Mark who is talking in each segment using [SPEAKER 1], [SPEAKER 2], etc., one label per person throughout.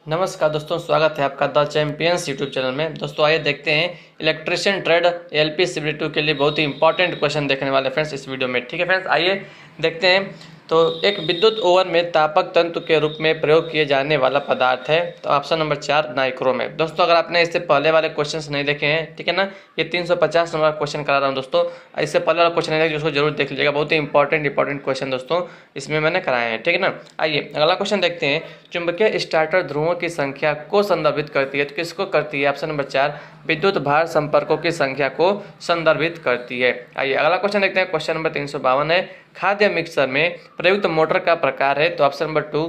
[SPEAKER 1] नमस्कार दोस्तों, स्वागत है आपका द चैंपियंस यूट्यूब चैनल में। दोस्तों आइए देखते हैं इलेक्ट्रिशियन ट्रेड LPCB2 के लिए बहुत ही इंपॉर्टेंट क्वेश्चन देखने वाले फ्रेंड्स इस वीडियो में। ठीक है फ्रेंड्स, आइए देखते हैं। तो एक विद्युत ओवन में तापक तंतु के रूप में प्रयोग किए जाने वाला पदार्थ है, तो ऑप्शन नंबर 4 नाइक्रोम है। दोस्तों अगर आपने इससे पहले वाले क्वेश्चन नहीं देखे हैं, ठीक है ना, ये 350 नंबर क्वेश्चन करा रहा हूँ दोस्तों। इससे पहले वाला क्वेश्चन नहीं देखे उसको जरूर देख लीजिएगा, बहुत ही इंपॉर्टेंट क्वेश्चन दोस्तों इसमें मैंने कराए हैं। ठीक है ना, आइए अगला क्वेश्चन देखते हैं। चुंबकीय स्टार्टर ध्रुवों की संख्या को संदर्भित करती है, तो किसको करती है? ऑप्शन नंबर 4 विद्युत भार संपर्कों की संख्या को संदर्भित करती है। आइए अगला क्वेश्चन देखते हैं। क्वेश्चन नंबर 352 है, खाद्य मिक्सर में प्रयुक्त मोटर का प्रकार है, तो ऑप्शन नंबर 2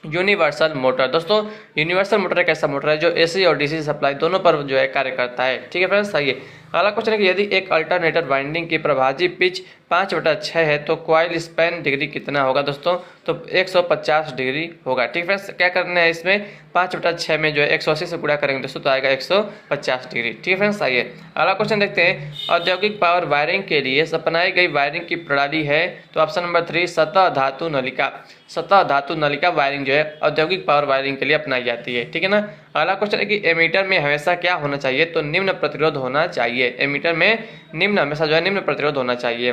[SPEAKER 1] यूनिवर्सल मोटर। दोस्तों यूनिवर्सल मोटर एक ऐसा मोटर है जो AC और DC सप्लाई दोनों पर जो है कार्य करता है। ठीक है फ्रेंड्स, आइए अगला क्वेश्चन है कि यदि एक अल्टरनेटर वाइंडिंग की प्रभाजी पिच 5/6 है तो कॉइल स्पैन डिग्री कितना होगा? दोस्तों तो 150 डिग्री होगा। ठीक फ्रेंड्स, क्या करना है इसमें 5/6 में जो है 180 से गुणा करेंगे दोस्तों तो आएगा 150 डिग्री। ठीक है फ्रेंड्स, आइए अगला क्वेश्चन देखते हैं। औद्योगिक पावर वायरिंग के लिए अपनाई गई वायरिंग की प्रणाली है, तो ऑप्शन नंबर 3 सतह धातु नलिका। सतह धातु नलिका वायरिंग जो है औद्योगिक पावर वायरिंग के लिए अपनाई जाती है। ठीक है ना। अगला क्वेश्चन है कि एमीटर में हमेशा क्या होना चाहिए? तो निम्न प्रतिरोध होना चाहिए। एमीटर में हमेशा जो है निम्न प्रतिरोध होना चाहिए।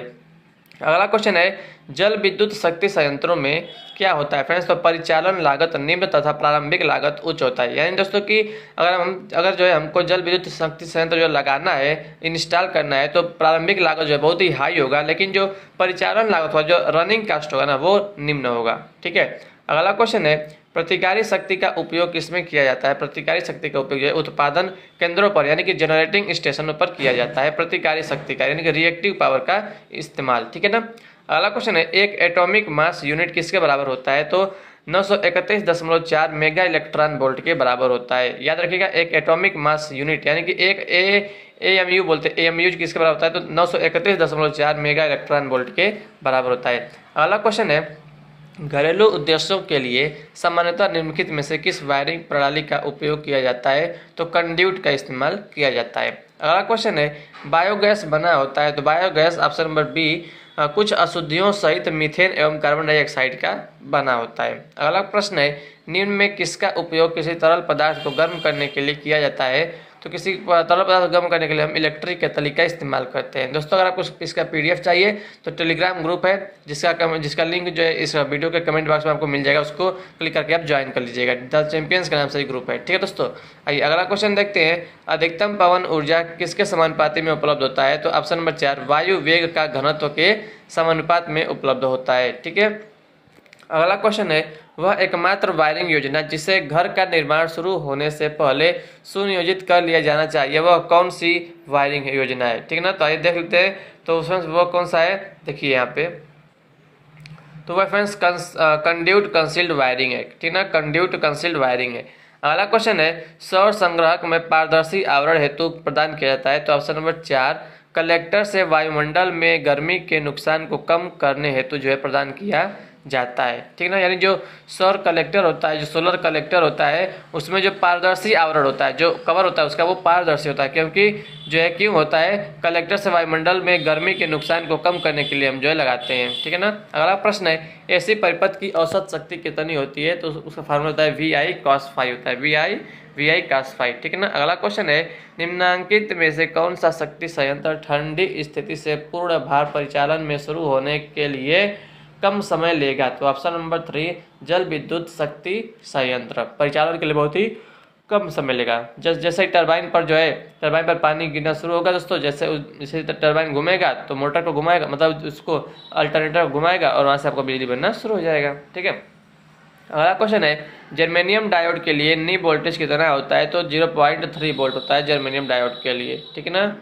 [SPEAKER 1] अगला क्वेश्चन है, जल विद्युत शक्ति संयंत्रों में क्या होता है फ्रेंड्स? तो परिचालन लागत निम्न तथा प्रारंभिक लागत उच्च होता है। यानी दोस्तों कि अगर जो है हमको जल विद्युत शक्ति संयंत्र जो लगाना है, इंस्टॉल करना है, तो प्रारंभिक लागत जो है बहुत ही हाई होगा, लेकिन जो परिचालन लागत होगा, जो रनिंग कास्ट होगा ना, वो निम्न होगा। ठीक है। अगला क्वेश्चन है, प्रतिकारी शक्ति का उपयोग किसमें किया जाता है? प्रतिकारी शक्ति का उपयोग जो है उत्पादन केंद्रों पर यानी कि जनरेटिंग स्टेशनों पर किया जाता है। प्रतिकारी शक्ति का यानी कि रिएक्टिव पावर का इस्तेमाल। ठीक है ना। अगला क्वेश्चन है, एक एटॉमिक मास यूनिट किसके बराबर होता है? तो 931.4 मेगा इलेक्ट्रॉन वोल्ट के बराबर होता है। याद रखिएगा, एक एटॉमिक मास यूनिट यानी कि एक AMU बोलते हैं। AMU किसके बराबर होता है? तो 931.4 मेगा इलेक्ट्रॉन वोल्ट के बराबर होता है। अगला क्वेश्चन है, घरेलू उद्देश्यों के लिए सामान्यतः निम्नलिखित में से किस वायरिंग प्रणाली का उपयोग किया जाता है? तो कंड्यूट का इस्तेमाल किया जाता है। अगला क्वेश्चन है, बायोगैस बना होता है, तो बायोगैस ऑप्शन नंबर बी कुछ अशुद्धियों सहित मीथेन एवं कार्बन डाइऑक्साइड का बना होता है। अगला प्रश्न है, निम्न में किसका उपयोग किसी तरल पदार्थ को गर्म करने के लिए किया जाता है? तो किसी तरल पदार्थ गर्म करने के लिए हम इलेक्ट्रिक केतली का इस्तेमाल करते हैं। दोस्तों अगर आपको इसका PDF चाहिए तो टेलीग्राम ग्रुप है जिसका लिंक जो है इस वीडियो के कमेंट बॉक्स में आपको मिल जाएगा, उसको क्लिक करके आप ज्वाइन कर लीजिएगा। द चैंपियंस के नाम से ग्रुप है। ठीक है दोस्तों, आइए अगला क्वेश्चन देखते हैं। अधिकतम पवन ऊर्जा किसके समानुपाती में उपलब्ध होता है? तो ऑप्शन नंबर 4 वायु वेग का घनत्व के समानुपात में उपलब्ध होता है। ठीक है। अगला क्वेश्चन है, वह एकमात्र वायरिंग योजना जिसे घर का निर्माण शुरू होने से पहले सुनियोजित कर लिया जाना चाहिए, वह कौन सी वायरिंग योजना है? ठीक है ना। तो आइए देख लेते हैं, तो फ्रेंड्स वो कौन सा है, देखिए यहाँ पे, तो वह फ्रेंड्स कंड्यूट कंसील्ड वायरिंग है। ठीक ना, कंड्यूट कंसील्ड वायरिंग है। अगला क्वेश्चन है, सौर संग्राहक में पारदर्शी आवरण हेतु प्रदान किया जाता है, तो ऑप्शन नंबर 4 कलेक्टर से वायुमंडल में गर्मी के नुकसान को कम करने हेतु जो है प्रदान किया जाता है। ठीक ना, यानी जो सौर कलेक्टर होता है, जो सोलर कलेक्टर होता है, उसमें जो पारदर्शी आवरण होता है, जो कवर होता है उसका, वो पारदर्शी होता है। क्योंकि जो है क्यों होता है, कलेक्टर से वायुमंडल में गर्मी के नुकसान को कम करने के लिए हम जो है लगाते हैं। ठीक है ना। अगला प्रश्न है, ऐसी परिपथ की औसत शक्ति कितनी होती है? तो उसका फार्मूला होता है VI cos phi होता है, VI cos phi। ठीक है ना। अगला क्वेश्चन है, निम्नांकित में से कौन सा शक्ति संयंत्र ठंडी स्थिति से पूर्ण भार परिचालन में शुरू होने के लिए कम समय लेगा? तो ऑप्शन नंबर 3 जल विद्युत शक्ति संयंत्र परिचालन के लिए बहुत ही कम समय लेगा। जैसे टरबाइन पर जो है, टरबाइन पर पानी गिरना शुरू होगा दोस्तों, जैसे टरबाइन घूमेगा तो मोटर को घुमाएगा, मतलब उसको अल्टरनेटर घुमाएगा और वहाँ से आपको बिजली बनना शुरू हो जाएगा। ठीक है। अगला क्वेश्चन है, जर्मेनियम डायोड के लिए नी वोल्टेज कितना होता है? तो 0.3 वोल्ट होता है जर्मेनियम डायोड के लिए। ठीक है ना।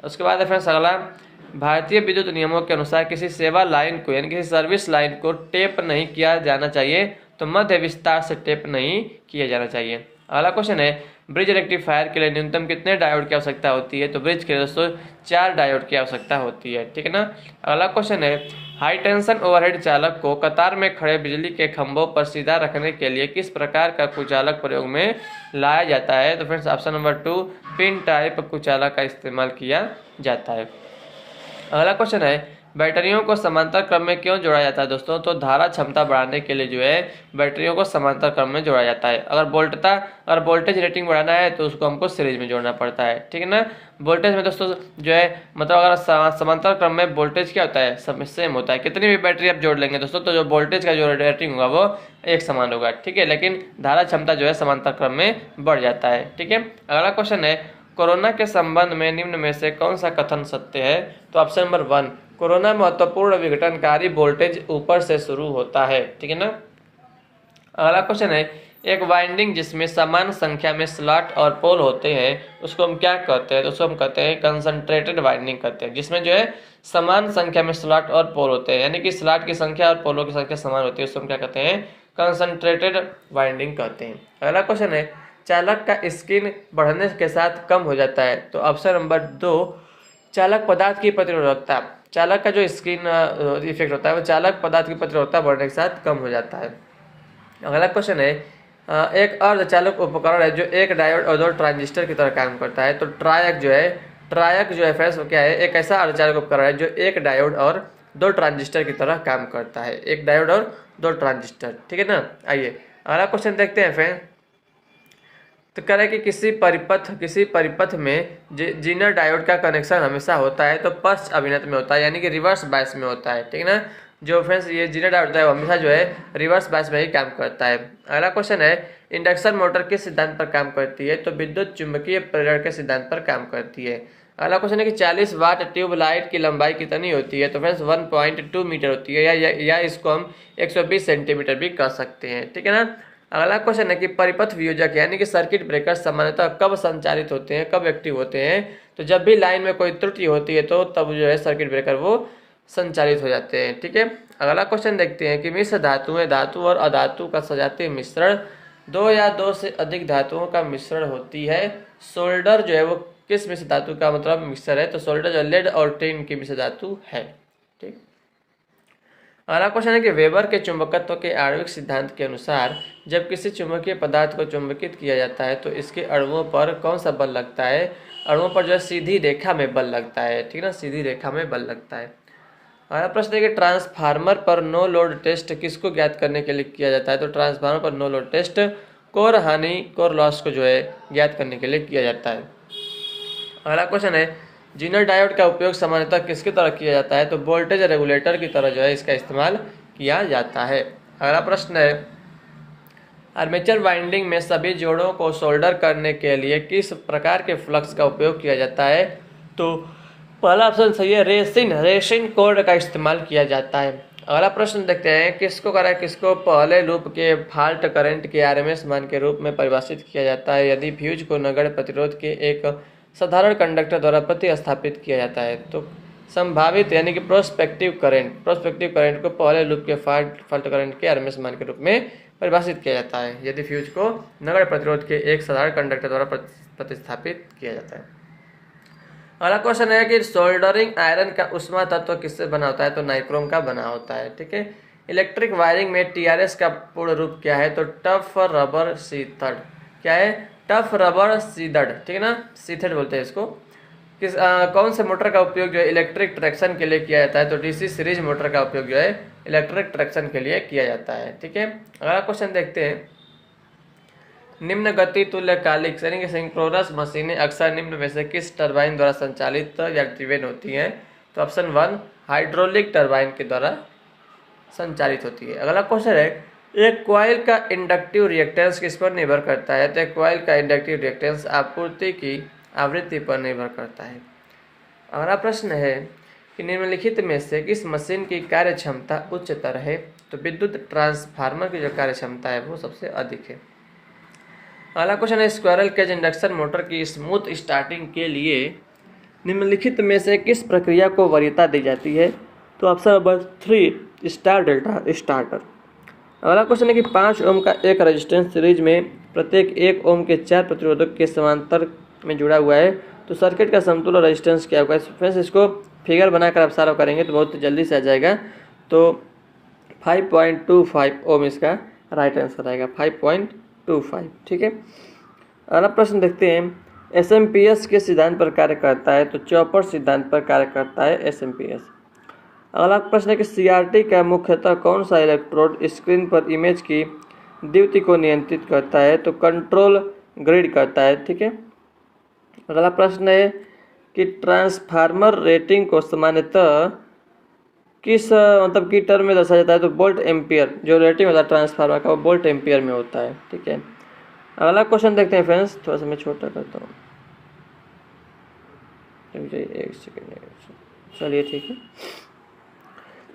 [SPEAKER 1] उसके बाद है फ्रेंड्स अगला, भारतीय विद्युत नियमों के अनुसार किसी सेवा लाइन को यानी किसी सर्विस लाइन को टेप नहीं किया जाना चाहिए, तो मध्य विस्तार से टेप नहीं किया जाना चाहिए। अगला क्वेश्चन है, ब्रिज रेक्टिफायर के लिए न्यूनतम कितने डायोड की आवश्यकता होती है? तो ब्रिज के लिए दोस्तों 4 डायोड की आवश्यकता होती है। ठीक है ना। अगला क्वेश्चन है, हाई टेंशन ओवरहेड चालक को कतार में खड़े बिजली के खंभों पर सीधा रखने के लिए किस प्रकार का कुचालक प्रयोग में लाया जाता है? तो friends option number 2 pin type कुचालक का इस्तेमाल किया जाता है। अगला क्वेश्चन है, बैटरियों को समांतर क्रम में क्यों जोड़ा जाता है दोस्तों? तो धारा क्षमता बढ़ाने के लिए जो है बैटरियों को समांतर क्रम में जोड़ा जाता है। अगर वोल्टेज रेटिंग बढ़ाना है तो उसको हमको सीरीज में जोड़ना पड़ता है, ठीक है ना। वोल्टेज में दोस्तों जो है मतलब अगर समांतर क्रम में वोल्टेज क्या होता है, सब सेम होता है। कितनी भी बैटरी आप जोड़ लेंगे दोस्तों तो जो वोल्टेज का जो रेटिंग होगा वो एक समान होगा, ठीक है। लेकिन धारा क्षमता जो है समांतर क्रम में बढ़ जाता है, ठीक है। अगला क्वेश्चन है, कोरोना के संबंध में निम्न में से कौन सा कथन सत्य है? तो ऑप्शन नंबर 1, कोरोना महत्वपूर्ण विघटनकारी वोल्टेज ऊपर से शुरू होता है, ठीक है ना। अगला क्वेश्चन है, एक वाइंडिंग जिसमें समान संख्या में स्लॉट और पोल होते हैं उसको हम क्या कहते हैं? तो उसको हम कहते हैं कंसंट्रेटेड वाइंडिंग कहते हैं, जिसमें जो है समान संख्या में स्लॉट और पोल होते हैं, यानी कि स्लॉट की संख्या और पोलों की संख्या समान होती है, उसको हम क्या कहते हैं? कंसंट्रेटेड वाइंडिंग कहते हैं। अगला क्वेश्चन है, चालक का स्किन बढ़ने के साथ कम हो जाता है। तो ऑप्शन नंबर 2, चालक पदार्थ की प्रतिरोधकता, चालक का जो स्किन इफेक्ट होता है वो चालक पदार्थ की प्रतिरोधकता बढ़ने के साथ कम हो जाता है। अगला क्वेश्चन है, एक अर्धचालक उपकरण है जो एक डायोड और 2 ट्रांजिस्टर की तरह काम करता है। तो ट्रायक जो है फ्रेंड्स वो क्या है? एक ऐसा अर्धचालक उपकरण है जो एक डायोड और 2 ट्रांजिस्टर की तरह काम करता है, एक डायोड और 2 ट्रांजिस्टर, ठीक है ना। आइए अगला क्वेश्चन देखते हैं फ्रेंड। तो कह रहे हैं कि किसी परिपथ में जीनर डायोड का कनेक्शन हमेशा होता है तो पश्च अभिनत में होता है, यानी कि रिवर्स बायस में होता है, ठीक है ना। जो फ्रेंड्स ये जीनर डायोड होता है वो हमेशा जो है रिवर्स बायस में ही काम करता है। अगला क्वेश्चन है, इंडक्शन मोटर किस सिद्धांत पर काम करती है? तो विद्युत चुंबकीय प्रेरण के सिद्धांत पर काम करती है। अगला क्वेश्चन है कि 40 वाट ट्यूब लाइट की लंबाई कितनी होती है? तो फ्रेंड्स 1.2 मीटर होती है, या इसको हम 120 सेंटीमीटर भी कह सकते हैं, ठीक है ना। अगला क्वेश्चन है कि परिपथ वियोजक यानी कि सर्किट ब्रेकर सामान्यतः कब संचालित होते हैं, कब एक्टिव होते हैं? तो जब भी लाइन में कोई त्रुटि होती है तो तब जो है सर्किट ब्रेकर वो संचालित हो जाते हैं, ठीक है। अगला क्वेश्चन देखते हैं कि मिश्र धातुएं धातु और अधातु का सजातीय मिश्रण 2 या 2 से अधिक धातुओं का मिश्रण होती है। सोल्डर जो है वो किस मिश्र धातु का मतलब मिक्सर है? तो सोल्डर जो लेड और टिन की मिश्र धातु है, ठीक। अगला क्वेश्चन है कि वेबर के चुंबकत्व के आणविक सिद्धांत के अनुसार जब किसी चुंबकीय पदार्थ को चुंबकित किया जाता है तो इसके अणुओं पर कौन सा बल लगता है? अणुओं पर जो है सीधी रेखा में बल लगता है, ठीक है ना, सीधी रेखा में बल लगता है। अगला प्रश्न है कि ट्रांसफार्मर पर नो लोड टेस्ट किसको ज्ञात करने के लिए किया जाता है? तो ट्रांसफार्मर पर नो लोड टेस्ट कोर हानि कोर लॉस को जो है ज्ञात करने के लिए किया जाता है। अगला क्वेश्चन है, जीनर डायोड का उपयोग सामान्यतः किसकी तरह किया जाता है? तो वोल्टेज रेगुलेटर की तरह जो है इसका इस्तेमाल किया जाता है। अगला प्रश्न है, आर्मेचर वाइंडिंग में सभी जोड़ों को सोल्डर करने के लिए किस प्रकार के फ्लक्स का उपयोग किया जाता है? तो पहला ऑप्शन सही है, रेसिन कोड का इस्तेमाल किया जाता है। अगला प्रश्न देखते हैं, किसको पहले लूप के फॉल्ट करंट के आरएमएस मान के रूप में परिभाषित किया जाता है यदि फ्यूज को नगण्य प्रतिरोध के एक साधारण कंडक्टर द्वारा प्रतिस्थापित किया जाता है? तो संभावित यानी कि प्रोस्पेक्टिव करंट को पहले लूप के फॉल्ट करंट के आरएमएस मान के रूप में परिभाषित किया जाता है यदि फ्यूज को नगण्य प्रतिरोध के एक साधारण कंडक्टर द्वारा प्रतिस्थापित किया जाता है। अगला क्वेश्चन है कि सोल्डरिंग आयरन का ऊष्मा तत्व किससे बना होता है? तो नाइक्रोम का बना होता है, ठीक है। इलेक्ट्रिक वायरिंग में टीआरएस का पूर्ण रूप क्या है? तो टफ रबर सीथड, क्या है? टफ रबर सीथड, ठीक है ना, सीथड बोलते हैं इसको। कौन से मोटर का उपयोग जो है इलेक्ट्रिक ट्रैक्शन के लिए किया जाता है? तो डीसी सीरीज मोटर का उपयोग जो है इलेक्ट्रिक ट्रैक्शन के लिए किया जाता है, ठीक है। अगला क्वेश्चन देखते हैं, निम्न गति तुल्यकालिक यानी कि सिंक्रोनस मशीनें अक्सर निम्न में से किस टरबाइन द्वारा संचालित या ड्रिवेन होती हैं? तो ऑप्शन 1, हाइड्रोलिक टरबाइन के द्वारा संचालित होती है। अगला क्वेश्चन है, एक कॉइल का इंडक्टिव रिएक्टेंस किस पर निर्भर करता है? तो एक कॉइल का इंडक्टिव रिएक्टेंस आपूर्ति की आवृत्ति पर निर्भर करता है। अगला प्रश्न है कि निम्नलिखित में से किस मशीन की कार्य क्षमता उच्चतर है? तो विद्युत ट्रांसफार्मर की जो कार्य क्षमता है वो सबसे अधिक है। अगला क्वेश्चन है, स्क्वायरल केज इंडक्शन मोटर की स्मूथ स्टार्टिंग के लिए निम्नलिखित में से किस प्रक्रिया को वरीयता दी जाती है? तो option number 3, star delta starter. अगला क्वेश्चन है कि 5 ओम का एक रेजिस्टेंस सीरीज में प्रत्येक 1 ओम के 4 प्रतिरोधक के समांतर में जुड़ा हुआ है तो सर्किट का समतुल्य रेजिस्टेंस क्या होगा? फ्रेंड्स इसको फिगर बनाकर आप सॉल्व करेंगे तो बहुत जल्दी से आ जाएगा। तो 5.25 ओम इसका राइट आंसर आएगा, 5.25, ठीक है। अगला प्रश्न देखते हैं, एसएमपीएस के सिद्धांत पर कार्य करता है? तो चॉपर सिद्धांत पर कार्य करता है एसएमपीएस। अगला प्रश्न है कि सीआरटी का मुख्यतः कौन सा इलेक्ट्रोड स्क्रीन पर इमेज की द्युति को नियंत्रित करता है? तो कंट्रोल ग्रिड करता है। ठीक है। अगला प्रश्न है कि ट्रांसफार्मर रेटिंग को सामान्यतः किस मतलब की टर्म में दर्शाया जाता है? तो वोल्ट एम्पियर, जो रेटिंग होता है ट्रांसफार्मर का वो वोल्ट एम्पियर में होता है। ठीक है। अगला क्वेश्चन देखते हैं फ्रेंड्स, थोड़ा सा मैं छोटा करता हूँ, एक सेकेंड, चलिए ठीक है।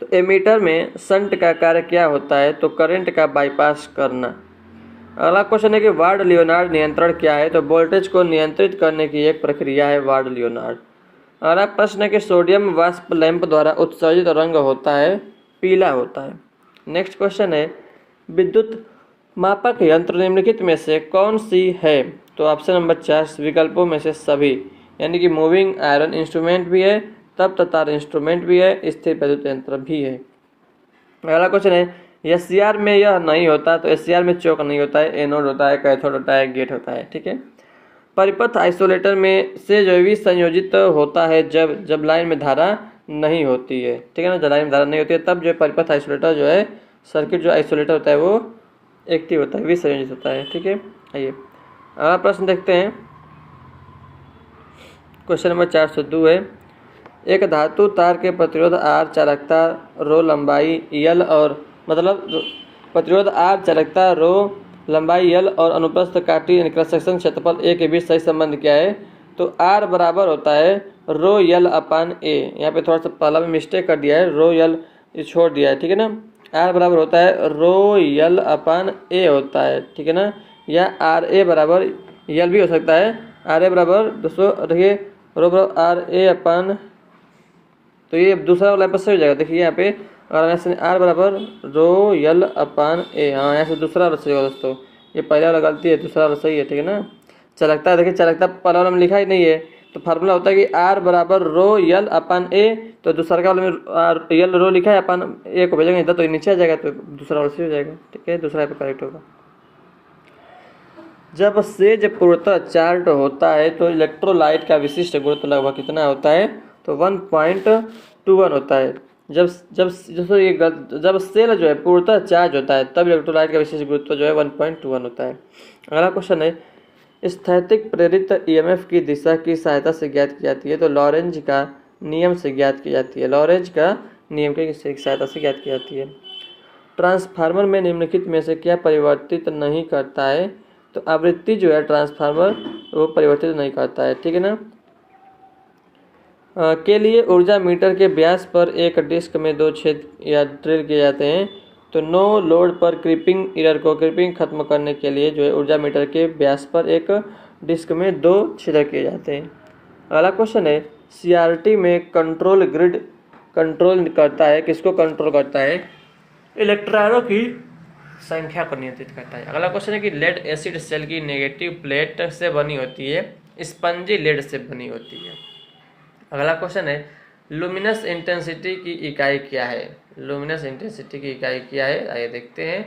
[SPEAKER 1] तो एमीटर में शंट का कार्य क्या होता है? तो करंट का बाईपास करना। अगला क्वेश्चन है कि वार्ड लियोनार्ड नियंत्रण क्या है? तो वोल्टेज को नियंत्रित करने की एक प्रक्रिया है वार्ड लियोनार्ड। अगला प्रश्न है कि सोडियम वाष्प लैंप द्वारा उत्सर्जित रंग होता है पीला होता है। नेक्स्ट क्वेश्चन है विद्युत मापक यंत्र निम्नलिखित में से कौन सी है? तो ऑप्शन नंबर 4 विकल्पों में से सभी, यानी कि मूविंग आयरन इंस्ट्रूमेंट भी है, तब तार इंस्ट्रूमेंट भी है, स्थिर विद्युत यंत्र भी है। अगला क्वेश्चन है एससीआर में यह नहीं होता, तो एससीआर में चौक नहीं होता है, एनोड होता है, कैथोड होता है, गेट होता है। ठीक है। परिपथ आइसोलेटर में से जो भी संयोजित होता है जब लाइन में धारा नहीं होती है। ठीक है ना, जब लाइन में धारा नहीं होती है तब जो परिपथ आइसोलेटर जो है, सर्किट जो आइसोलेटर होता है वो एक्टिव होता है, विसंयोजित होता है। ठीक है। आइए अगला प्रश्न देखते हैं, क्वेश्चन नंबर 402 है एक धातु तार के प्रतिरोध R, चालकता रो, लंबाई L और मतलब प्रतिरोध R, चालकता रो, लंबाई L और अनुप्रस्थ काटी यानी क्रॉस सेक्शन क्षेत्रफल A के बीच सही संबंध क्या है? तो R बराबर होता है रो L अपान A। यहाँ पे थोड़ा सा पहला में मिस्टेक कर दिया है, रो L छोड़ दिया है। ठीक है ना। R बराबर होता है रो L अपान A होता है। ठीक है ना, या RA बराबर L भी हो सकता है। RA बराबर दोस्तों देखिए रो बराबर RA अपान, तो ये दूसरा वाला पर सही हो जाएगा। देखिए यहाँ पे और यहाँ से R बराबर रो L अपान A, हाँ यहाँ से दूसरा वाला सही होगा दोस्तों, ये पहले वाला गलती है, दूसरा वाला सही है। ठीक है ना। चालकता देखिए चालकता पहला वाला में लिखा ही नहीं है, तो फार्मूला होता है कि R बराबर रो L अपान A, तो दूसरा का वाला में L रो लिखा है अपान A को भेजेंगे इधर, तो ये नीचे आ जाएगा, तो दूसरा वाला सही हो जाएगा। ठीक है, दूसरा यहाँ पे करेक्ट होगा। जब सेज पूर्णतः चार्ज होता है तो इलेक्ट्रोलाइट का विशिष्ट गुरुत्व लगभग कितना होता है? तो 1.21 होता है। जब सेल जो है पूर्णतः चार्ज होता है तब इलेक्ट्रोलाइट का विशिष्ट गुरुत्व जो है 1.21 होता है। अगला क्वेश्चन है स्थैतिक प्रेरित ईएमएफ की दिशा की सहायता से ज्ञात की जाती है? तो लॉरेंज का नियम से ज्ञात की जाती है। लॉरेंज का नियम की सहायता से ज्ञात की जाती है। ट्रांसफार्मर में निम्नलिखित में से क्या परिवर्तित नहीं करता है? तो आवृत्ति जो है ट्रांसफार्मर वो परिवर्तित नहीं करता है। ठीक है ना। के लिए ऊर्जा मीटर के व्यास पर एक डिस्क में 2 छेद या ड्रिल किए जाते हैं। तो नो लोड पर क्रीपिंग एरर को क्रीपिंग खत्म करने के लिए जो है ऊर्जा मीटर के व्यास पर एक डिस्क में 2 छेद किए जाते हैं। अगला क्वेश्चन है सीआरटी में कंट्रोल ग्रिड कंट्रोल करता है, किसको कंट्रोल करता है? इलेक्ट्रॉनों की संख्या को नियंत्रित करता है। अगला क्वेश्चन है कि लेड एसिड सेल की नेगेटिव प्लेट से बनी होती है, स्पंजी लेड से बनी होती है। अगला क्वेश्चन है लुमिनस इंटेंसिटी की इकाई क्या है? लुमिनस इंटेंसिटी की इकाई क्या है? आइए देखते हैं,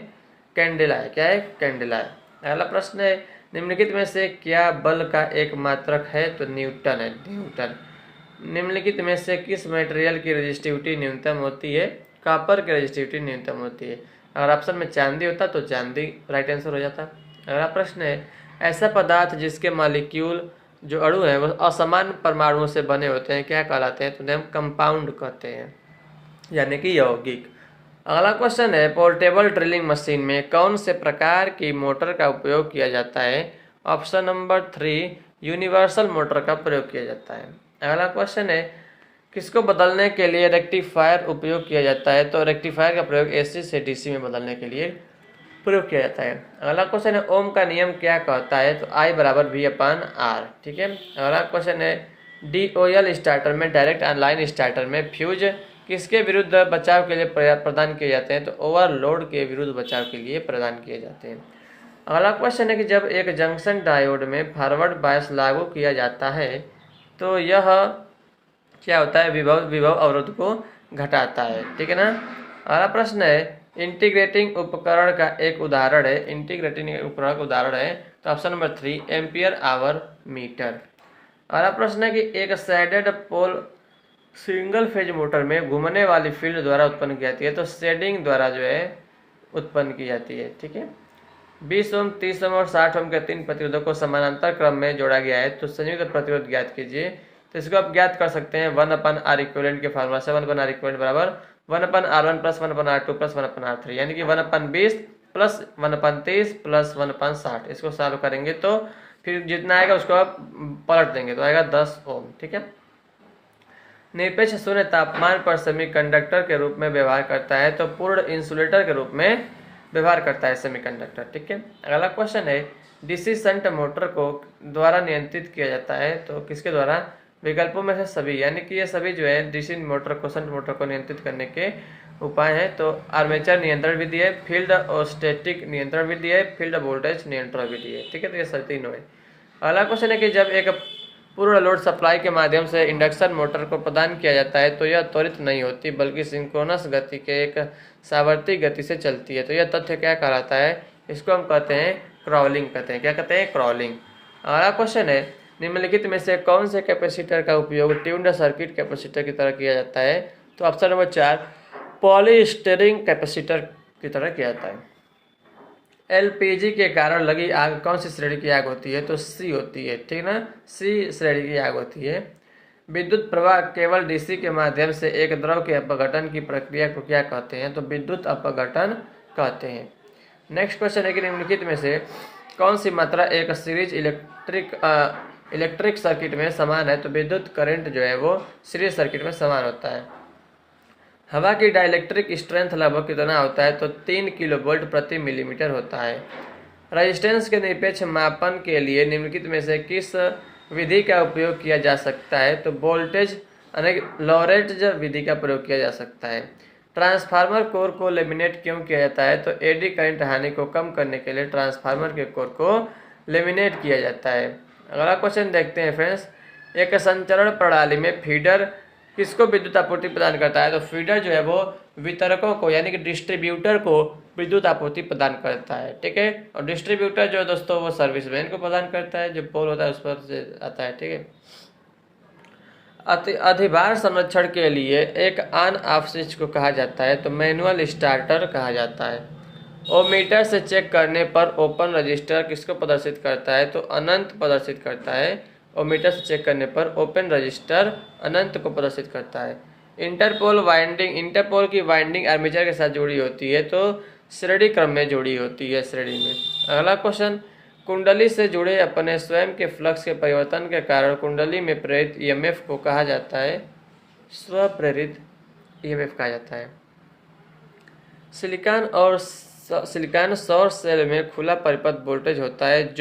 [SPEAKER 1] कैंडेला है। क्या है? कैंडेला है। अगला प्रश्न है निम्नलिखित में से क्या बल का एक मात्रक है? तो न्यूटन है, न्यूटन। निम्नलिखित में से किस मटेरियल की रेजिस्टिविटी न्यूनतम होती है? कॉपर की रेजिस्टिविटी न्यूनतम होती है। अगर ऑप्शन में चांदी होता तो चांदी राइट आंसर हो जाता। अगला प्रश्न है ऐसा पदार्थ जिसके मॉलिक्यूल जो अणु है वो असमान परमाणुओं से बने होते हैं क्या कहलाते हैं? तो उन्हें हम कंपाउंड कहते हैं, यानी कि यौगिक। अगला क्वेश्चन है पोर्टेबल ड्रिलिंग मशीन में कौन से प्रकार की मोटर का उपयोग किया जाता है? ऑप्शन नंबर 3 यूनिवर्सल मोटर का प्रयोग किया जाता है। अगला क्वेश्चन है किसको बदलने के लिए रेक्टिफायर उपयोग किया जाता है? तो रेक्टिफायर का प्रयोग एसी से डीसी में बदलने के लिए प्रयोग किया जाता है। अगला क्वेश्चन है ओम का नियम क्या कहता है? तो I बराबर V अपान R। ठीक है। अगला क्वेश्चन है DOL स्टार्टर में डायरेक्ट ऑनलाइन स्टार्टर में फ्यूज किसके विरुद्ध बचाव के लिए प्रदान किए जाते हैं? तो ओवरलोड के विरुद्ध बचाव के लिए प्रदान किए जाते हैं। अगला क्वेश्चन है कि जब एक जंक्शन डायोड में फॉरवर्ड बायस लागू किया जाता है तो यह क्या होता है? विभव अवरोध को घटाता है। ठीक है ना। अगला प्रश्न है इंटीग्रेटिंग उपकरण का एक उदाहरण है। इंटीग्रेटिंग उपकरण का उदाहरण है तो option number 3 ampere hour meter. अगला प्रश्न है कि एक shaded pole single phase motor में घूमने वाली फील्ड द्वारा उत्पन्न की जाती है, तो शेडिंग द्वारा जो है उत्पन्न की जाती है। ठीक है, 20 ओम, 30 ओम और 60 ओम के 3 प्रतिरोधों को समानांतर क्रम में जोड़ा गया है, तो संयुक्त प्रतिरोध ज्ञात कीजिए। तो इसको आप ज्ञात कर सकते हैं 1/R के फार्मूला से। 1/R बराबर 1/R1 plus 1/R2 plus 1/R3, यानी कि 1/20 प्लस 1/30 प्लस 1/60। इसको सॉल्व करेंगे तो फिर जितना आएगा उसको आप पलट देंगे तो आएगा 10 ओम। ठीक है, निरपेक्ष शून्य तापमान पर सेमीकंडक्टर के रूप में व्यवहार करता है, तो पूर्ण इंसुलेटर के रूप में व्यवहार करता है सेमीकंडक्टर। ठीक है, अगला क्वेश्चन है, डीसी शंट मोटर को द्वारा नियंत्रित किया जाता है, तो किसके द्वारा? विकल्पों में से सभी, यानी कि ये सभी जो है डीसी मोटर को, शंट मोटर को नियंत्रित करने के उपाय हैं। तो आर्मेचर नियंत्रण विधि है, फील्ड और स्टैटिक नियंत्रण विधि है, फील्ड वोल्टेज नियंत्रण विधि है। ठीक है, तो ये सब तीनों है। अगला क्वेश्चन है कि जब एक पूर्ण लोड सप्लाई के माध्यम से इंडक्शन मोटर को प्रदान किया जाता है, तो यह त्वरित नहीं होती बल्कि सिंक्रोनस गति के एक सावर्ती गति से चलती है। तो यह तथ्य क्या कहलाता है? इसको हम कहते हैं क्रॉलिंग कहते हैं। क्या कहते हैं? क्रॉलिंग। अगला क्वेश्चन है, निम्नलिखित में से कौन से कैपेसिटर का उपयोग ट्यून्ड सर्किट कैपेसिटर की तरह किया जाता है? तो ऑप्शन नंबर 4 पॉलीस्टीरीन कैपेसिटर की तरह किया जाता है। एलपीजी के कारण लगी आग कौन सी श्रेणी की आग होती है? तो सी होती है। ठीक ना, सी श्रेणी की आग होती है। विद्युत प्रवाह केवल डीसी के माध्यम से एक द्रव के अपघटन की प्रक्रिया को क्या कहते हैं? तो विद्युत अपघटन कहते हैं। नेक्स्ट क्वेश्चन है कि निम्नलिखित में से कौन सी मात्रा एक सीरीज इलेक्ट्रिक सर्किट में समान है? तो विद्युत करंट जो है वो सीरीज सर्किट में समान होता है। हवा की डाइलेक्ट्रिक स्ट्रेंथ लगभग कितना होता है? तो 3 किलोवोल्ट प्रति मिलीमीटर होता है। रेजिस्टेंस के निरपेक्ष मापन के लिए निम्नलिखित में से किस विधि का उपयोग किया जा सकता है? तो वोल्टेज लॉरेंट्ज विधि का प्रयोग किया जा सकता है। ट्रांसफार्मर कोर को लेमिनेट क्यों किया जाता है? तो एडी करंट हानि को कम करने के लिए ट्रांसफार्मर के कोर को लेमिनेट किया जाता है। अगला क्वेश्चन देखते हैं फ्रेंड्स, एक संचरण प्रणाली में फीडर किसको विद्युत आपूर्ति प्रदान करता है? तो फीडर जो है वो वितरकों को, यानी कि डिस्ट्रीब्यूटर को विद्युत आपूर्ति प्रदान करता है। ठीक है, और डिस्ट्रीब्यूटर जो है दोस्तों वो सर्विसमैन को प्रदान करता है, जो पोल होता है उस पर से आता है। ठीक है, अधिभार संरक्षण के लिए एक ऑन ऑफ स्विच को कहा जाता है? तो मैनुअल स्टार्टर कहा जाता है। ओमीटर से चेक करने पर ओपन रजिस्टर किसको प्रदर्शित करता है? तो अनंत प्रदर्शित करता है। ओमीटर से चेक करने पर ओपन रजिस्टर अनंत को प्रदर्शित करता है। इंटरपोल की वाइंडिंग आर्मेचर के साथ जुड़ी होती है, तो श्रेणी क्रम में जुड़ी होती है, श्रेणी में। अगला क्वेश्चन, कुंडली से जुड़े अपने स्वयं के फ्लक्स के परिवर्तन के कारण कुंडली में प्रेरित ईएमएफ को कहा जाता है? स्वप्रेरित ईएमएफ कहा जाता है। सिलिकॉन सौर सेल में खुला परिपथ वोल्टेज होता है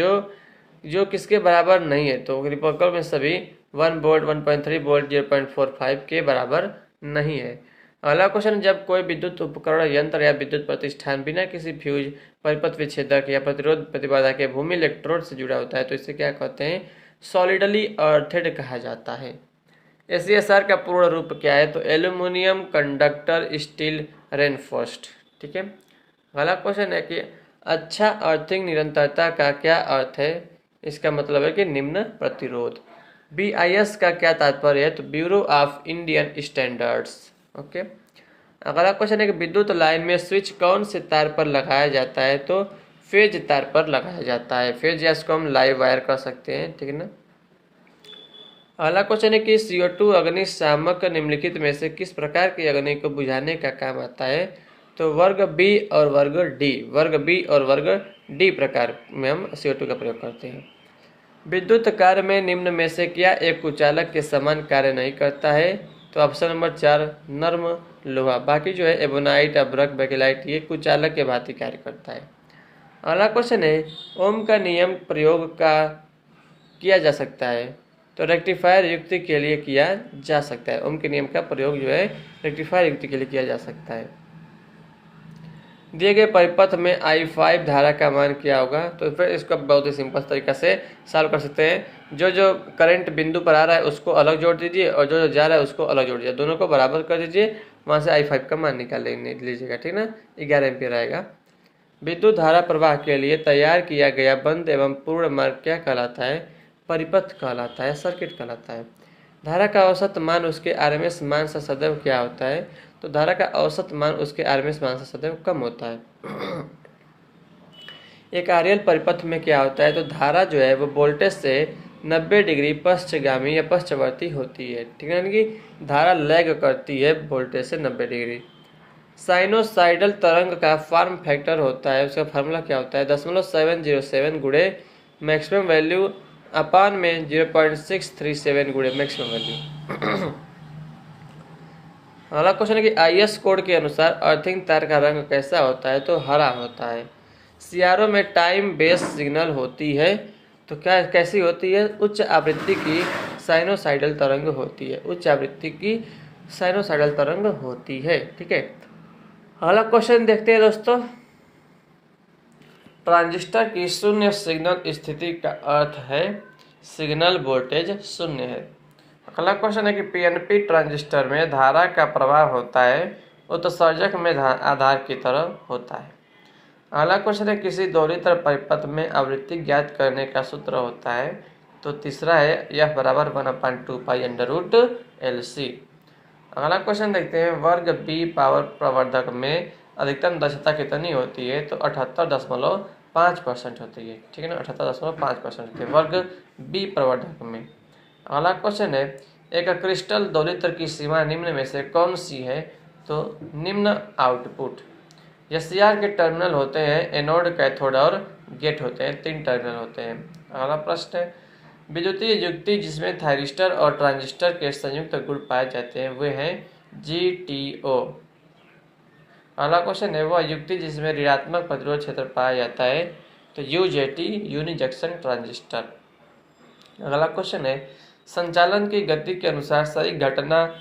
[SPEAKER 1] जो किसके बराबर नहीं है? तो रिपल में सभी 1 वोल्ट, 1.3 वोल्ट, 0.45 के बराबर नहीं है। अगला क्वेश्चन, जब कोई विद्युत उपकरण, यंत्र या विद्युत प्रतिष्ठान बिना किसी फ्यूज, परिपथ विच्छेदक या प्रतिरोध प्रतिबाधा के भूमि इलेक्ट्रोड से जुड़ा होता है, तो इसे क्या कहते हैं? सॉलिडली अर्थेड कहा जाता है। एसीएसआर का पूर्ण रूप क्या है? तो एल्यूमिनियम कंडक्टर स्टील रेनफोर्स्ड। ठीक है, अगला क्वेश्चन है कि अच्छा अर्थिंग निरंतरता का क्या अर्थ है? इसका मतलब है कि निम्न प्रतिरोध। BIS का क्या तात्पर्य है? तो bureau of Indian standards. Okay, अगला क्वेश्चन है कि विद्युत लाइन में स्विच कौन से तार पर लगाया जाता है? तो फेज तार पर लगाया जाता है। फेज या इसको हम लाइव वायर कर सकते हैं। ठीक है ना। अगला क्वेश्चन है कि CO2 अग्निशामक निम्नलिखित में से किस प्रकार की अग्नि को बुझाने का काम आता है? तो वर्ग बी और वर्ग डी प्रकार में हम CO2 का प्रयोग करते हैं। विद्युत कार्य में निम्न में से क्या एक कुचालक के समान कार्य नहीं करता है? तो ऑप्शन नंबर 4 नर्म लोहा। बाकी जो है एबोनाइट, अब्रक, बेकेलाइट, ये कुचालक के भांति कार्य करता है। अगला क्वेश्चन है, ओम का नियम प्रयोग का किया जा सकता है? तो रेक्टिफायर युक्ति के लिए किया जा सकता है। ओम के नियम का प्रयोग जो है रेक्टिफायर युक्ति के लिए किया जा सकता है। दिए गए परिपथ में I5 धारा का मान क्या होगा? तो फिर इसको बहुत ही सिंपल तरीका से सॉल्व कर सकते हैं। जो करंट बिंदु पर आ रहा है उसको अलग जोड़ दीजिए और जो जा रहा है उसको अलग जोड़ दीजिए, दोनों को बराबर कर दीजिए, वहाँ से I5 का मान निकाल लीजिएगा। ठीक ना, 11 एम्पीयर आएगा। विद्युत धारा प्रवाह के लिए तैयार किया गया बंद एवं पूर्ण मार्ग क्या कहलाता है? परिपथ कहलाता है, सर्किट कहलाता है। धारा का औसत मान उसके आरएमएस मान से सदैव क्या होता है? तो धारा का औसत मान उसके आरएमएस मान से सदैव कम होता है। एक आरएल परिपथ में क्या होता है? तो धारा जो है वो वोल्टेज से 90 डिग्री पश्चगामी या पश्चवर्ती होती है, ठीक है, यानी कि धारा लैग करती है वोल्टेज से 90 डिग्री। साइनोसाइडल तरंग का फॉर्म फैक्टर होता है, उसका फार्मूला क्या होता है? 0.707 गुणे मैक्सिमम वैल्यू अपान में 0.637 गुणे मैक्सिमम वैल्यू। अगला क्वेश्चन है कि आईएस कोड के अनुसार अर्थिंग तार का रंग कैसा होता है? तो हरा होता है। सीआरओ में टाइम बेस सिग्नल होती है, तो क्या कैसी होती है? उच्च आवृत्ति की साइनोसाइडल तरंग होती है, उच्च आवृत्ति की साइनोसाइडल तरंग होती है, ठीक है। अगला क्वेश्चन देखते हैं दोस्तों, ट्रांजिस्टर की शून्य सिग्नल स्थिति का अर्थ है सिग्नल वोल्टेज शून्य है। अगला क्वेश्चन है कि पीएनपी ट्रांजिस्टर में धारा का प्रवाह होता है उत्सर्जक में आधार की तरह होता है। अगला क्वेश्चन है किसी दोहरीतर परिपथ में आवृत्ति ज्ञात करने का सूत्र होता है, तो तीसरा है F बराबर 1/2π√LC। अगला क्वेश्चन देखते हैं, वर्ग बी पावर प्रवर्धक में अधिकतम दक्षता कितनी होती है? तो 78.5% होती है, ठीक है ना, 78.5% होती है वर्ग बी प्रवर्धक में। अगला क्वेश्चन है, एक क्रिस्टल दोहरीतर की सीमा निम्न में से कौन सी है? तो निम्न आउटपुट। एससीआर के टर्मिनल होते हैं एनोड, कैथोड और गेट होते हैं, 3 टर्मिनल होते हैं। अगला प्रश्न है, विद्युतीय युक्ति जिसमें थायरिस्टर और ट्रांजिस्टर के संयुक्त गुण पाए जाते हैं वे हैं GTO। अगला क्वेश्चन है, वह युक्ति जिसमें ऋणात्मक प्रतिरोध क्षेत्र पाया जाता है? तो UJT यूनि जंक्शन ट्रांजिस्टर। अगला क्वेश्चन है, संचालन की गति के अनुसार सही घटता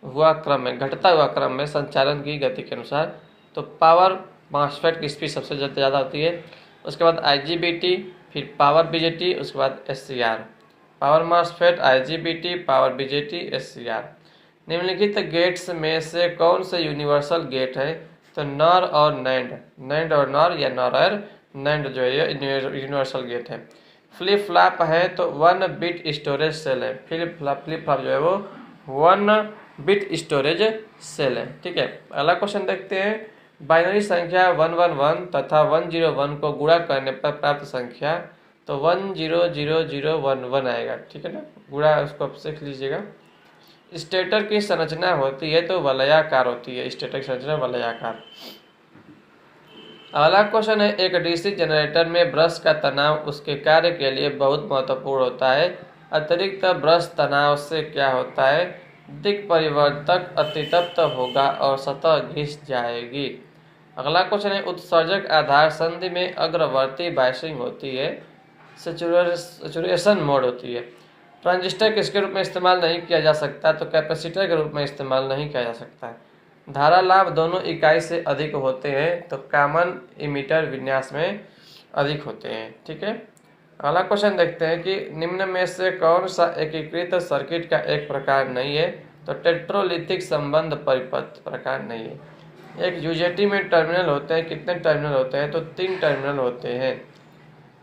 [SPEAKER 1] हुआ क्रम में संचालन की गति के अनुसार तो पावर मॉसफेट की स्पीड सबसे ज़्यादा होती है, उसके बाद IGBT, फिर पावर BJT, उसके बाद SCR। Power MOSFET, IGBT, power BJT, SCR। निम्नलिखित गेट्स में से कौन से यूनिवर्सल गेट है? तो नॉर और नैंड और नॉर या नॉर और नैंड जो है यूनिवर्सल गेट है। फ्लिप फ्लॉप है तो 1 बिट स्टोरेज सेल है, फ्लिप फ्लॉप जो है वो 1 बिट स्टोरेज सेल है, ठीक है। अगला क्वेश्चन देखते हैं, बाइनरी संख्या 111 तथा 101 को गुणा करने पर प्राप्त संख्या तो 100011 आएगा, ठीक है ना, गुणा उसको आप सीख लीजिएगा। स्टेटर की संरचना होती है तो वलयाकार होती है, स्टेटर की संरचना वलयाकार। अगला क्वेश्चन है, एक डीसी जनरेटर में ब्रश का तनाव उसके कार्य के लिए बहुत महत्वपूर्ण होता है, अतिरिक्त ब्रश तनाव से क्या होता है? दिक् परिवर्तक अतितप्त होगा और सतह घिस जाएगी। अगला क्वेश्चन है, उत्सर्जक आधार संधि में अग्रवर्ती बायसिंग होती है, सैचुरेशन मोड होती है। ट्रांजिस्टर किसके रूप में इस्तेमाल नहीं किया जा सकता? तो कैपेसिटर के रूप में इस्तेमाल नहीं किया जा सकता है। धारा लाभ दोनों इकाई से अधिक होते हैं तो कॉमन इमीटर विन्यास में अधिक होते हैं, ठीक है। अगला क्वेश्चन देखते हैं कि निम्न में से कौन सा एकीकृत सर्किट का एक प्रकार नहीं है? तो टेट्रोलिथिक संबंध परिपथ प्रकार नहीं है। एक यूजेटी में टर्मिनल होते हैं, कितने टर्मिनल होते हैं? तो 3 टर्मिनल होते हैं।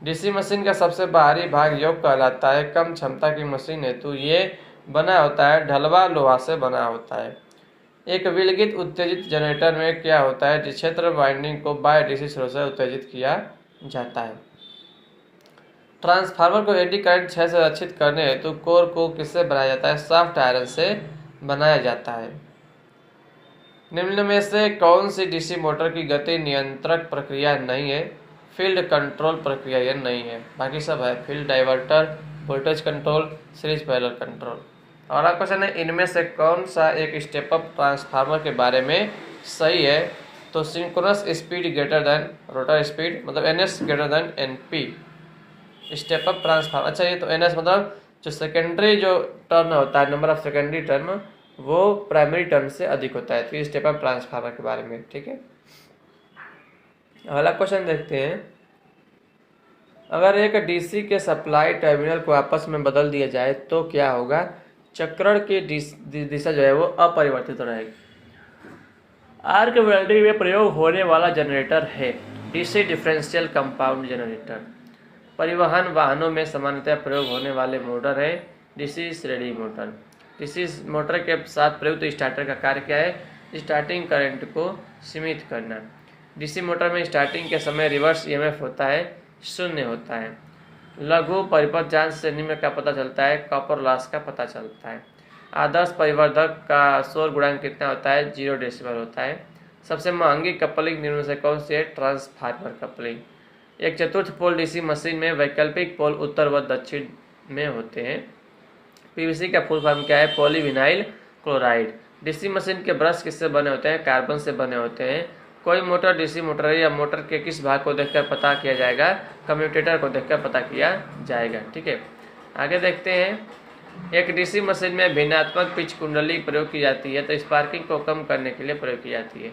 [SPEAKER 1] डीसी मशीन का सबसे बाहरी भाग योग कहलाता है, कम क्षमता की मशीन हेतु ये बना होता है ढलवा लोहा से बना होता है। एक विलगित उत्तेजित जनरेटर में क्या होता है? जिस क्षेत्र वाइंडिंग को बाय डीसी स्रोत से उत्तेजित किया जाता है। ट्रांसफार्मर को एडी करंट क्षय से रक्षित करने हेतु कोर को किससे बनाया जाता है? सॉफ्ट आयरन से बनाया जाता है। निम्न में से कौन सी डीसी मोटर की गति नियंत्रक प्रक्रिया नहीं है? फील्ड कंट्रोल प्रक्रिया यह नहीं है, बाकी सब है, field diverter, voltage control, series parallel control. अगला क्वेश्चन है, इनमें से कौन सा एक स्टेप अप ट्रांसफार्मर के बारे में सही है? तो synchronous speed greater than rotor speed, मतलब NS greater than NP। Step up transformer, अच्छा ये तो NS मतलब जो सेकेंडरी जो टर्न होता है, नंबर ऑफ सेकेंडरी टर्न, वो प्राइमरी टर्न से अधिक होता है, तो स्टेप अप ट्रांसफार्मर के बारे में, ठीक है। अगला क्वेश्चन देखते हैं, अगर एक डीसी के सप्लाई टर्मिनल को आपस में बदल दिया जाए तो क्या होगा? चक्रण की दिशा जो है वो अपरिवर्तित रहेगी। आर्क वेल्डिंग में प्रयोग होने वाला जनरेटर है डीसी डिफरेंशियल कंपाउंड जनरेटर। परिवहन वाहनों में सामान्यतः प्रयोग होने वाले मोटर है डीसी श्रेणी मोटर। डीसी मोटर के साथ प्रयुक्त स्टार्टर का कार्य क्या है? स्टार्टिंग करंट को सीमित करना। डीसी मोटर में स्टार्टिंग के समय रिवर्स ईएमएफ होता है, 0 होता है। लघु परिपथ जांच से निम्न का पता चलता है, कॉपर लॉस का पता चलता है। आदर्श परिवर्धक का शोर गुणांक कितना होता है? 0 डेसिबल होता है। सबसे महंगी कपलिंग निम्न में से कौन सी है? Transformer coupling. एक चतुर्थ पोल डीसी मशीन में वैकल्पिक पोल उत्तर व दक्षिण में होते हैं। पीवीसी का फुल फॉर्म क्या है? Polyvinyl chloride. डीसी मशीन के ब्रश किससे बने होते हैं? कार्बन से बने होते हैं। कोई मोटर डीसी मोटर है या मोटर के किस भाग को देखकर पता किया जाएगा? कम्यूटेटर को देखकर पता किया जाएगा। ठीक है, आगे देखते हैं। एक डीसी मशीन में भिन्नात्मक पिच कुंडली प्रयोग की जाती है, तो स्पार्किंग को कम करने के लिए प्रयोग की जाती है।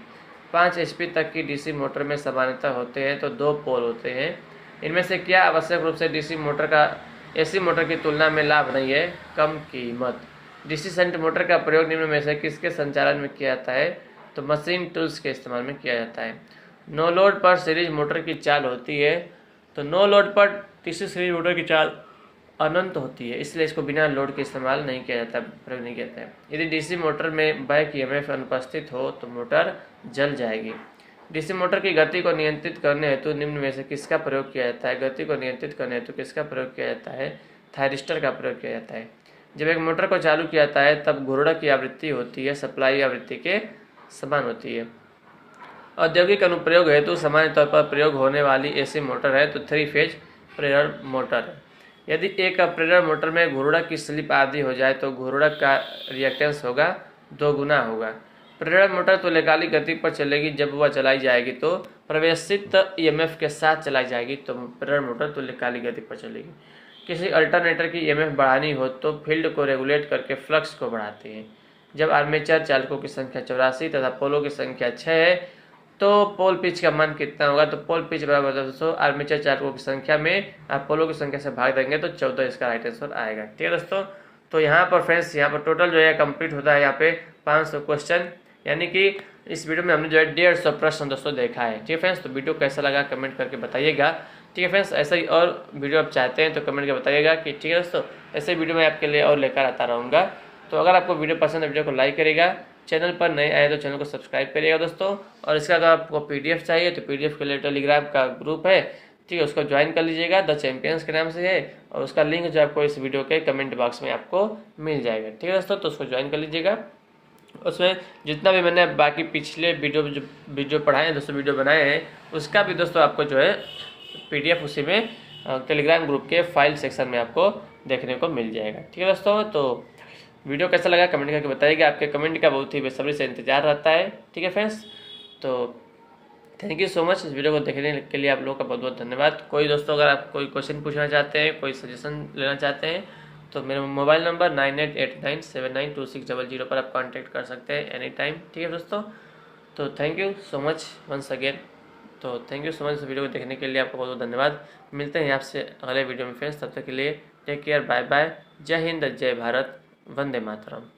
[SPEAKER 1] 5 HP तक की डीसी मोटर में सामान्यतः होते हैं तो 2 पोल होते हैं। इनमें से क्या आवश्यक रूप से डीसी मोटर का एसी मोटर की तुलना में लाभ नहीं है? कम कीमत। डीसी शंट मोटर का प्रयोग निम्न में से किसके संचालन में किया जाता है? तो मशीन टूल्स के इस्तेमाल में किया जाता है। नो लोड पर सीरीज मोटर की चाल होती है, तो नो लोड पर डीसी सीरीज मोटर की चाल अनंत होती है, इसलिए इसको बिना लोड के इस्तेमाल नहीं किया जाता, प्रयोग नहीं किया जाता है। यदि डीसी मोटर में बैक ईएमएफ अनुपस्थित हो तो मोटर जल जाएगी। डीसी मोटर की गति को नियंत्रित करने हेतु निम्न में से किसका प्रयोग किया जाता है? गति को नियंत्रित करने हेतु किसका प्रयोग किया जाता है? थायरिस्टर का प्रयोग किया जाता है। जब एक मोटर को चालू किया जाता है तब घूर्णक की आवृत्ति होती है सप्लाई आवृत्ति के समान होती है। औद्योगिक अनुप्रयोग हेतु सामान्य तौर पर प्रयोग होने वाली एसी मोटर है तो 3 फेज प्रेरण मोटर है। यदि एक प्रेरण मोटर में घूर्णक की स्लिप आदि हो जाए तो घूर्णक का रिएक्टेंस होगा 2 गुना होगा। प्रेरण मोटर तुल्यकालिक गति पर चलेगी, जब वह चलाई जाएगी तो प्रवेशित ईएमएफ के साथ चलाई जाएगी, तो प्रेरण मोटर तुल्यकालिक गति पर चलेगी। किसी अल्टरनेटर की ईएमएफ बढ़ानी हो तो फील्ड को रेगुलेट करके फ्लक्स को बढ़ाते हैं। जब आर्मेचर चालकों की संख्या 84 तथा पोलों की संख्या 6 है तो पोल पिच का मान कितना होगा? तो पोल पिच बराबर 200 आर्मेचर चालकों की संख्या में आप पोलों की संख्या से भाग देंगे तो 14 इसका राइट आंसर आएगा। ठीक है दोस्तों, तो यहाँ पर फ्रेंड्स यहाँ पर टोटल जो है कंप्लीट होता है यहाँ पे 500 क्वेश्चन, यानी कि इस वीडियो में हमने जो है 150 प्रश्न दोस्तों देखा है। ठीक है फ्रेंड्स, तो वीडियो कैसा लगा कमेंट करके बताइएगा। ठीक है फ्रेंड्स, ऐसा ही और वीडियो आप चाहते हैं तो कमेंट करके बताइएगा कि ठीक है दोस्तों, ऐसे वीडियो मैं आपके लिए और लेकर आता रहूँगा। तो अगर आपको वीडियो पसंद है वीडियो को लाइक करिएगा, चैनल पर नए आए तो चैनल को सब्सक्राइब करिएगा दोस्तों। और इसका अगर आपको पीडीएफ चाहिए तो पीडीएफ के लिए टेलीग्राम का ग्रुप है, ठीक है, उसको ज्वाइन कर लीजिएगा, द चैंपियंस के नाम से है, और उसका लिंक जो आपको इस वीडियो के कमेंट बॉक्स में आपको मिल जाएगा। ठीक है दोस्तों, तो उसको ज्वाइन कर लीजिएगा। उसमें जितना भी मैंने बाकी पिछले वीडियो पढ़ाए हैं दोस्तों, वीडियो बनाए हैं, उसका भी दोस्तों आपको जो है पीडीएफ उसी में टेलीग्राम ग्रुप के फाइल सेक्शन में आपको देखने को मिल जाएगा। ठीक है दोस्तों, तो वीडियो कैसा लगा कमेंट करके बताइएगा। आपके कमेंट का बहुत ही बेसब्री से इंतजार रहता है। ठीक है फ्रेंड्स, तो थैंक यू सो मच इस वीडियो को देखने के लिए आप लोगों का बहुत बहुत धन्यवाद। कोई दोस्तों अगर आप कोई क्वेश्चन पूछना चाहते हैं, कोई सजेशन लेना चाहते हैं तो मेरा मोबाइल नंबर 9889792600 पर आप कांटेक्ट कर सकते हैं एनी टाइम। ठीक है दोस्तों, तो thank you so much once again. तो थैंक यू सो मच इस वीडियो को देखने के लिए आपका बहुत बहुत धन्यवाद। मिलते हैं आपसे अगले वीडियो में फ्रेंड्स, तब तक के लिए टेक केयर, बाय बाय, जय हिंद, जय भारत, वंदे मातरम।